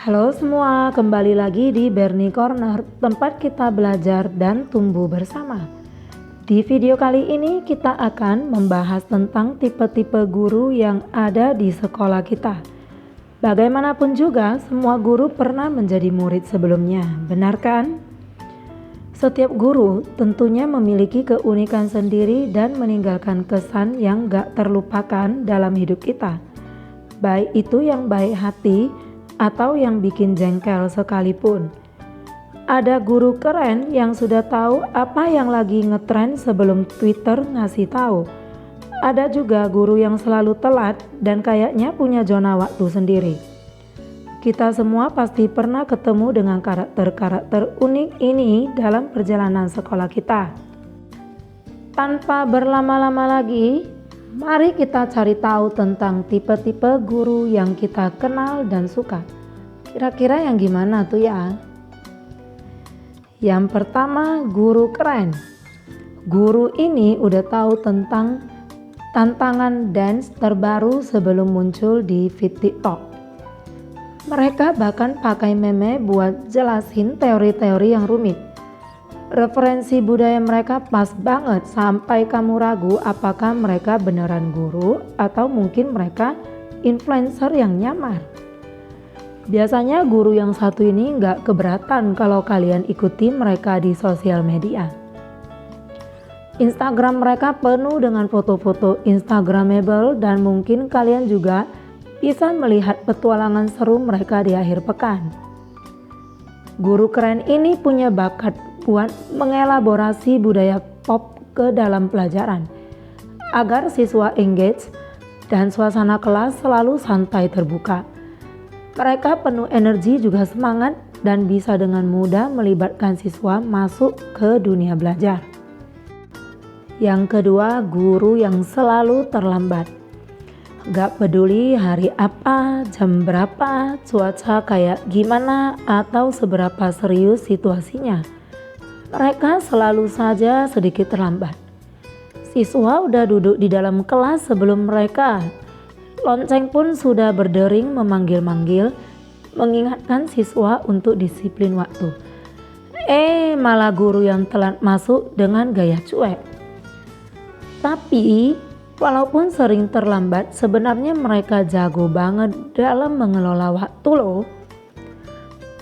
Halo semua, kembali lagi di Bernie Corner, tempat kita belajar dan tumbuh bersama. Di video kali ini kita akan membahas tentang tipe-tipe guru yang ada di sekolah kita. Bagaimanapun juga, semua guru pernah menjadi murid sebelumnya, benar kan? Setiap guru tentunya memiliki keunikan sendiri dan meninggalkan kesan yang gak terlupakan dalam hidup kita. Baik itu yang baik hati, atau yang bikin jengkel sekalipun. Ada guru keren yang sudah tahu apa yang lagi ngetren sebelum Twitter ngasih tahu. Ada juga guru yang selalu telat dan kayaknya punya zona waktu sendiri. Kita semua pasti pernah ketemu dengan karakter-karakter unik ini dalam perjalanan sekolah kita. Tanpa berlama-lama lagi, mari kita cari tahu tentang tipe-tipe guru yang kita kenal dan suka. Kira-kira yang gimana tuh ya? Yang pertama, guru keren. Guru ini udah tahu tentang tantangan dance terbaru sebelum muncul di feed TikTok. Mereka bahkan pakai meme buat jelasin teori-teori yang rumit. Referensi budaya mereka pas banget sampai kamu ragu apakah mereka beneran guru atau mungkin mereka influencer yang nyamar. Biasanya guru yang satu ini nggak keberatan kalau kalian ikuti mereka di sosial media. Instagram mereka penuh dengan foto-foto instagramable dan mungkin kalian juga bisa melihat petualangan seru mereka di akhir pekan. Guru keren ini punya bakat buat mengelaborasi budaya pop ke dalam pelajaran agar siswa engage dan suasana kelas selalu santai terbuka. Mereka penuh energi juga semangat dan bisa dengan mudah melibatkan siswa masuk ke dunia belajar. Yang kedua, guru yang selalu terlambat. Gak peduli hari apa, jam berapa, cuaca kayak gimana, atau seberapa serius situasinya. Mereka selalu saja sedikit terlambat. Siswa udah duduk di dalam kelas sebelum mereka. Lonceng pun sudah berdering memanggil-manggil, mengingatkan siswa untuk disiplin waktu. Malah guru yang telat masuk dengan gaya cuek. Tapi, walaupun sering terlambat, sebenarnya mereka jago banget dalam mengelola waktu loh.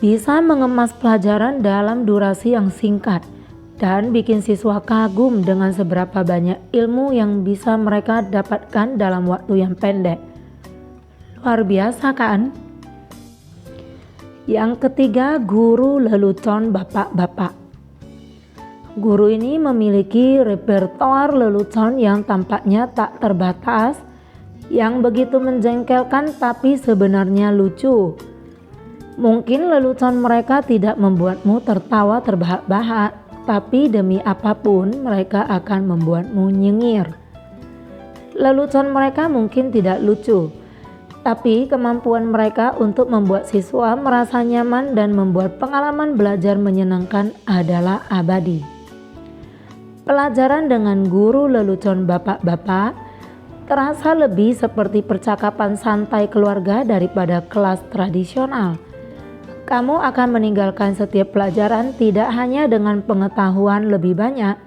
Bisa mengemas pelajaran dalam durasi yang singkat dan bikin siswa kagum dengan seberapa banyak ilmu yang bisa mereka dapatkan dalam waktu yang pendek. Luar biasa kan? Yang ketiga, guru lelucon bapak-bapak. Guru ini memiliki repertoar lelucon yang tampaknya tak terbatas, yang begitu menjengkelkan tapi sebenarnya lucu. Mungkin lelucon mereka tidak membuatmu tertawa terbahak-bahak, tapi demi apapun mereka akan membuatmu nyengir. Lelucon mereka mungkin tidak lucu, tapi kemampuan mereka untuk membuat siswa merasa nyaman dan membuat pengalaman belajar menyenangkan adalah abadi. Pelajaran dengan guru lelucon bapak-bapak terasa lebih seperti percakapan santai keluarga daripada kelas tradisional. Kamu akan meninggalkan setiap pelajaran tidak hanya dengan pengetahuan lebih banyak,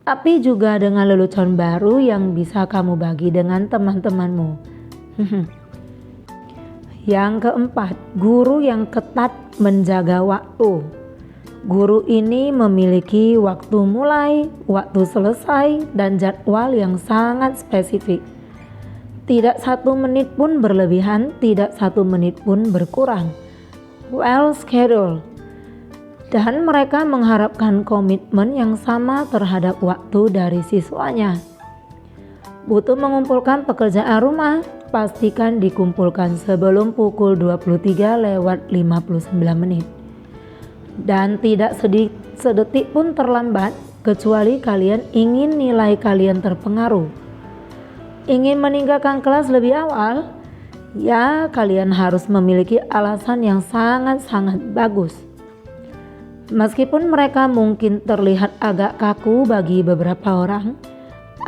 tapi juga dengan lelucon baru yang bisa kamu bagi dengan teman-temanmu. Yang keempat, guru yang ketat menjaga waktu. Guru ini memiliki waktu mulai, waktu selesai, dan jadwal yang sangat spesifik. Tidak 1 menit pun berlebihan, tidak 1 menit pun berkurang. Well scheduled. Dan mereka mengharapkan komitmen yang sama terhadap waktu dari siswanya. Butuh mengumpulkan pekerjaan rumah, pastikan dikumpulkan sebelum pukul 23:59. Dan tidak sedetik pun terlambat kecuali kalian ingin nilai kalian terpengaruh. Ingin meninggalkan kelas lebih awal? Ya, kalian harus memiliki alasan yang sangat-sangat bagus. Meskipun mereka mungkin terlihat agak kaku bagi beberapa orang,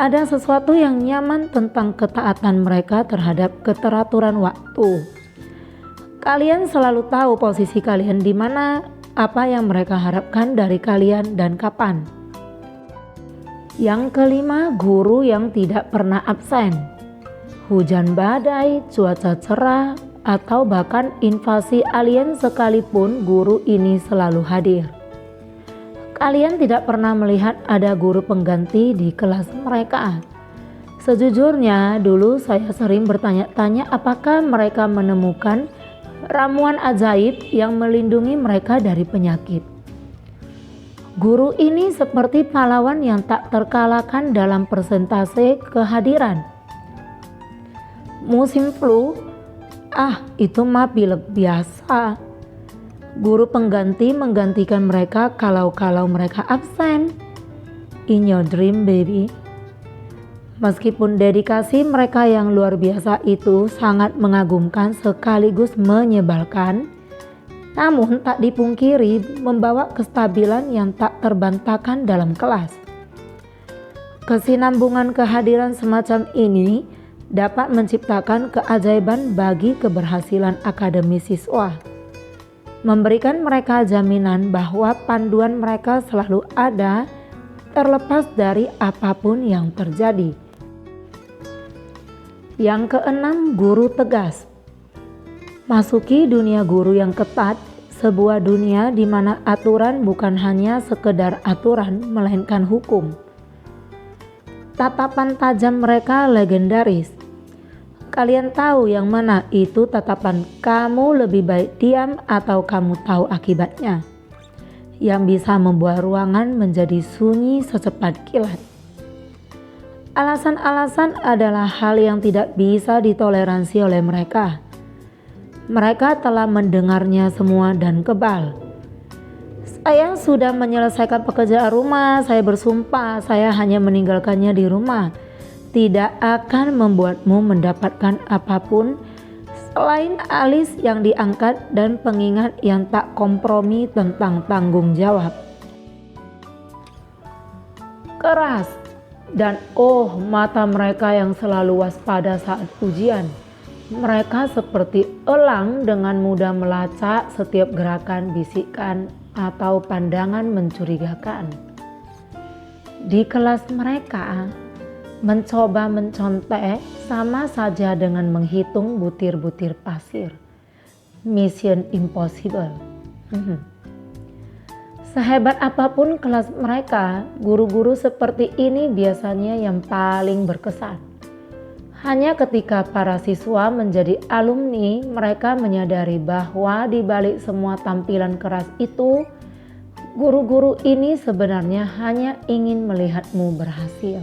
ada sesuatu yang nyaman tentang ketaatan mereka terhadap keteraturan waktu. Kalian selalu tahu posisi kalian di mana, apa yang mereka harapkan dari kalian dan kapan. Yang kelima, guru yang tidak pernah absen. Hujan badai, cuaca cerah, atau bahkan invasi alien sekalipun, guru ini selalu hadir. Kalian tidak pernah melihat ada guru pengganti di kelas mereka. Sejujurnya, dulu saya sering bertanya-tanya apakah mereka menemukan ramuan ajaib yang melindungi mereka dari penyakit. Guru ini seperti pahlawan yang tak terkalahkan dalam persentase kehadiran. Musim flu, itu mah pilek biasa. Guru pengganti menggantikan mereka kalau mereka absen. In your dream, baby. Meskipun dedikasi mereka yang luar biasa itu sangat mengagumkan sekaligus menyebalkan, namun tak dipungkiri membawa kestabilan yang tak terbantahkan dalam kelas. Kesinambungan kehadiran semacam ini dapat menciptakan keajaiban bagi keberhasilan akademis siswa, memberikan mereka jaminan bahwa panduan mereka selalu ada terlepas dari apapun yang terjadi. Yang keenam, guru tegas. Masuki dunia guru yang ketat, sebuah dunia di mana aturan bukan hanya sekedar aturan melainkan hukum. Tatapan tajam mereka legendaris. Kalian tahu yang mana itu tatapan kamu lebih baik diam atau kamu tahu akibatnya, yang bisa membuat ruangan menjadi sunyi secepat kilat. Alasan-alasan adalah hal yang tidak bisa ditoleransi oleh mereka. Mereka telah mendengarnya semua dan kebal. Saya sudah menyelesaikan pekerjaan rumah, saya bersumpah saya hanya meninggalkannya di rumah. Tidak akan membuatmu mendapatkan apapun selain alis yang diangkat dan pengingat yang tak kompromi tentang tanggung jawab. Keras dan mata mereka yang selalu waspada saat ujian. Mereka seperti elang dengan mudah melacak setiap gerakan, bisikan, atau pandangan mencurigakan. Di kelas mereka, mencoba mencontek sama saja dengan menghitung butir-butir pasir. Mission impossible. Sehebat apapun kelas mereka, guru-guru seperti ini biasanya yang paling berkesan. Hanya ketika para siswa menjadi alumni, mereka menyadari bahwa di balik semua tampilan keras itu, guru-guru ini sebenarnya hanya ingin melihatmu berhasil.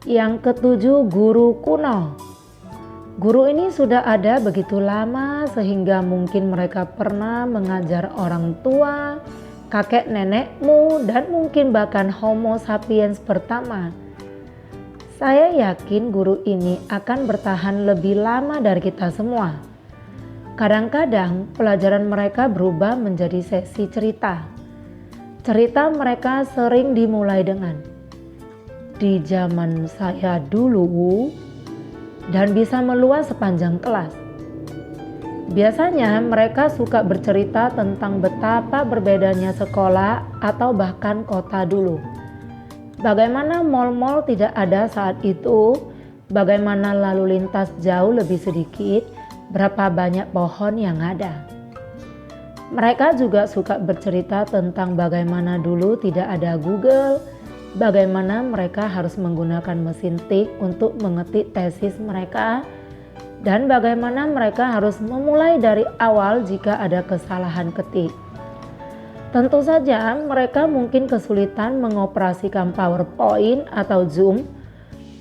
Yang ketujuh, guru kuno. Guru ini sudah ada begitu lama sehingga mungkin mereka pernah mengajar orang tua, kakek nenekmu, dan mungkin bahkan Homo sapiens pertama. Saya yakin guru ini akan bertahan lebih lama dari kita semua. Kadang-kadang pelajaran mereka berubah menjadi sesi cerita. Cerita mereka sering dimulai dengan "di zaman saya dulu" dan bisa meluas sepanjang kelas. Biasanya mereka suka bercerita tentang betapa berbedanya sekolah atau bahkan kota dulu. Bagaimana mal-mal tidak ada saat itu, bagaimana lalu lintas jauh lebih sedikit, berapa banyak pohon yang ada. Mereka juga suka bercerita tentang bagaimana dulu tidak ada Google, bagaimana mereka harus menggunakan mesin tik untuk mengetik tesis mereka, dan bagaimana mereka harus memulai dari awal jika ada kesalahan ketik. Tentu saja mereka mungkin kesulitan mengoperasikan PowerPoint atau Zoom,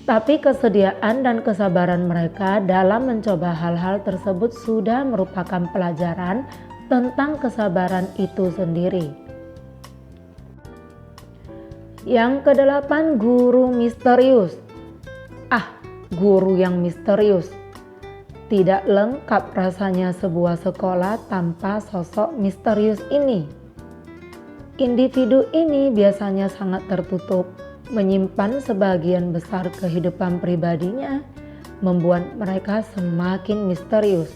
tapi kesediaan dan kesabaran mereka dalam mencoba hal-hal tersebut sudah merupakan pelajaran tentang kesabaran itu sendiri. Yang kedelapan, guru misterius. Guru yang misterius. Tidak lengkap rasanya sebuah sekolah tanpa sosok misterius ini. Individu ini biasanya sangat tertutup, menyimpan sebagian besar kehidupan pribadinya membuat mereka semakin misterius.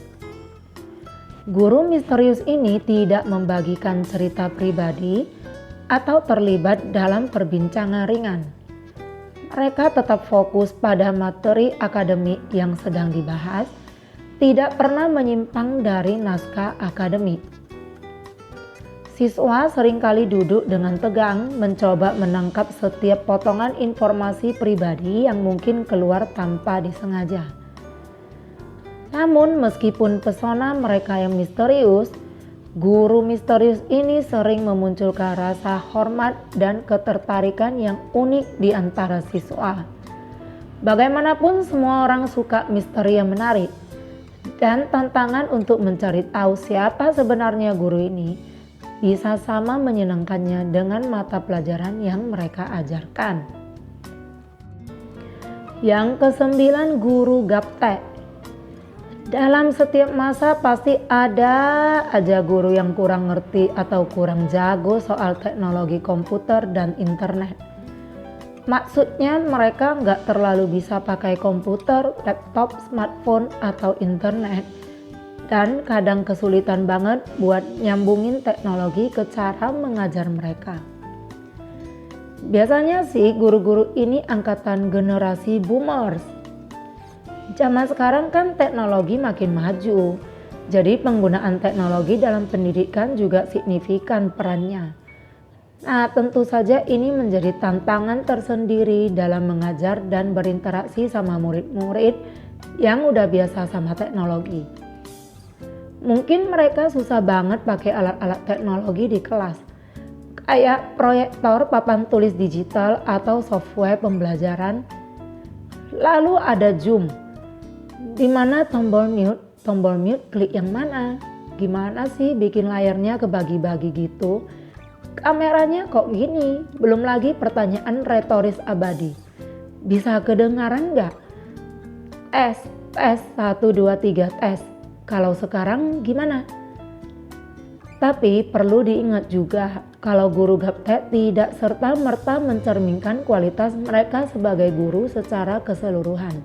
Guru misterius ini tidak membagikan cerita pribadi atau terlibat dalam perbincangan ringan. Mereka tetap fokus pada materi akademik yang sedang dibahas, tidak pernah menyimpang dari naskah akademik. Siswa seringkali duduk dengan tegang mencoba menangkap setiap potongan informasi pribadi yang mungkin keluar tanpa disengaja. Namun meskipun pesona mereka yang misterius, guru misterius ini sering memunculkan rasa hormat dan ketertarikan yang unik di antara siswa. Bagaimanapun semua orang suka misteri yang menarik, dan tantangan untuk mencari tahu siapa sebenarnya guru ini bisa sama menyenangkannya dengan mata pelajaran yang mereka ajarkan. Yang ke-9, guru gaptek. Dalam setiap masa pasti ada aja guru yang kurang ngerti atau kurang jago soal teknologi komputer dan internet. Maksudnya mereka nggak terlalu bisa pakai komputer, laptop, smartphone, atau internet. Dan kadang kesulitan banget buat nyambungin teknologi ke cara mengajar mereka. Biasanya sih guru-guru ini angkatan generasi boomers. Zaman sekarang kan teknologi makin maju, jadi penggunaan teknologi dalam pendidikan juga signifikan perannya. Nah, tentu saja ini menjadi tantangan tersendiri dalam mengajar dan berinteraksi sama murid-murid yang udah biasa sama teknologi. Mungkin mereka susah banget pakai alat-alat teknologi di kelas, kayak proyektor, papan tulis digital, atau software pembelajaran. Lalu ada Zoom, di mana tombol mute klik yang mana? Gimana sih bikin layarnya kebagi-bagi gitu? Kameranya kok gini? Belum lagi pertanyaan retoris abadi. Bisa kedengaran nggak? Tes 1, 2, 3 tes. Kalau sekarang gimana? Tapi perlu diingat juga kalau guru gaptek tidak serta-merta mencerminkan kualitas mereka sebagai guru secara keseluruhan.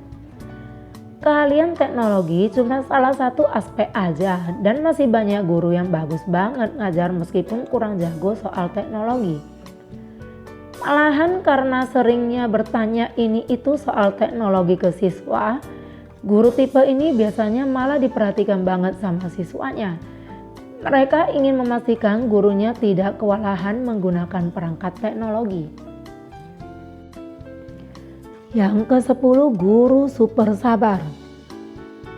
Keahlian teknologi cuma salah satu aspek aja, dan masih banyak guru yang bagus banget ngajar meskipun kurang jago soal teknologi. Malahan karena seringnya bertanya ini itu soal teknologi ke siswa, guru tipe ini biasanya malah diperhatikan banget sama siswanya. Mereka ingin memastikan gurunya tidak kewalahan menggunakan perangkat teknologi. Yang ke-10, guru super sabar.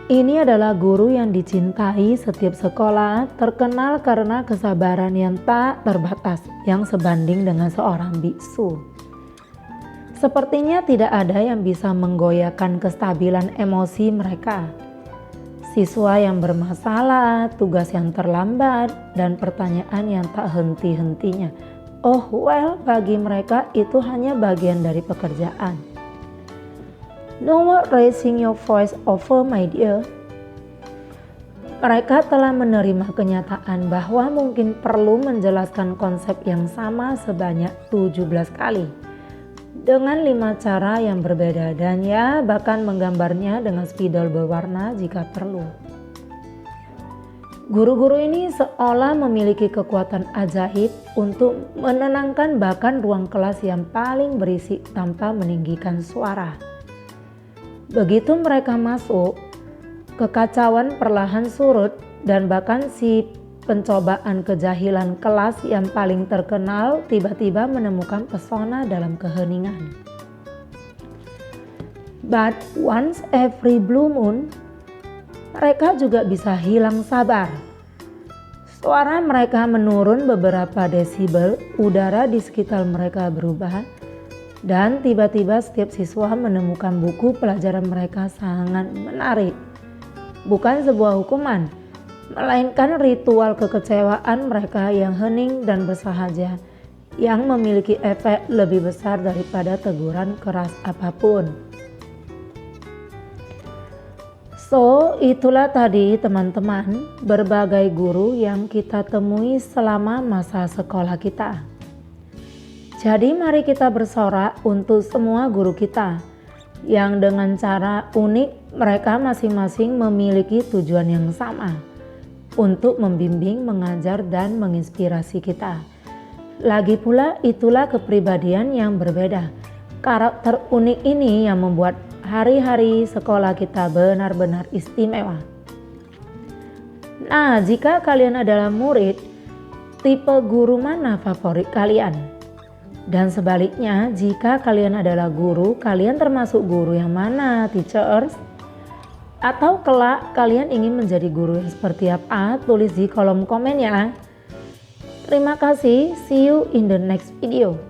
Ini adalah guru yang dicintai setiap sekolah, terkenal karena kesabaran yang tak terbatas, yang sebanding dengan seorang biksu. Sepertinya tidak ada yang bisa menggoyahkan kestabilan emosi mereka. Siswa yang bermasalah, tugas yang terlambat, dan pertanyaan yang tak henti-hentinya. Oh well, bagi mereka itu hanya bagian dari pekerjaan. No more raising your voice over, my dear. Mereka telah menerima kenyataan bahwa mungkin perlu menjelaskan konsep yang sama sebanyak 17 kali. Dengan 5 cara yang berbeda dan ya bahkan menggambarnya dengan spidol berwarna jika perlu. Guru-guru ini seolah memiliki kekuatan ajaib untuk menenangkan bahkan ruang kelas yang paling berisik tanpa meninggikan suara. Begitu mereka masuk, kekacauan perlahan surut dan bahkan si pencobaan kejahilan kelas yang paling terkenal tiba-tiba menemukan pesona dalam keheningan. But once every blue moon, mereka juga bisa hilang sabar. Suara mereka menurun beberapa desibel, udara di sekitar mereka berubah, dan tiba-tiba setiap siswa menemukan buku pelajaran mereka sangat menarik. Bukan sebuah hukuman, melainkan ritual kekecewaan mereka yang hening dan bersahaja, yang memiliki efek lebih besar daripada teguran keras apapun. So, itulah tadi teman-teman, berbagai guru yang kita temui selama masa sekolah kita. Jadi mari kita bersorak untuk semua guru kita. yang dengan cara unik mereka masing-masing memiliki tujuan yang sama untuk membimbing, mengajar, dan menginspirasi kita. Lagi pula itulah kepribadian yang berbeda. Karakter unik ini yang membuat hari-hari sekolah kita benar-benar istimewa. Nah, jika kalian adalah murid, tipe guru mana favorit kalian? Dan sebaliknya, jika kalian adalah guru, kalian termasuk guru yang mana, teachers? Atau kelak kalian ingin menjadi guru yang seperti apa? Tulis di kolom komen ya. Terima kasih, see you in the next video.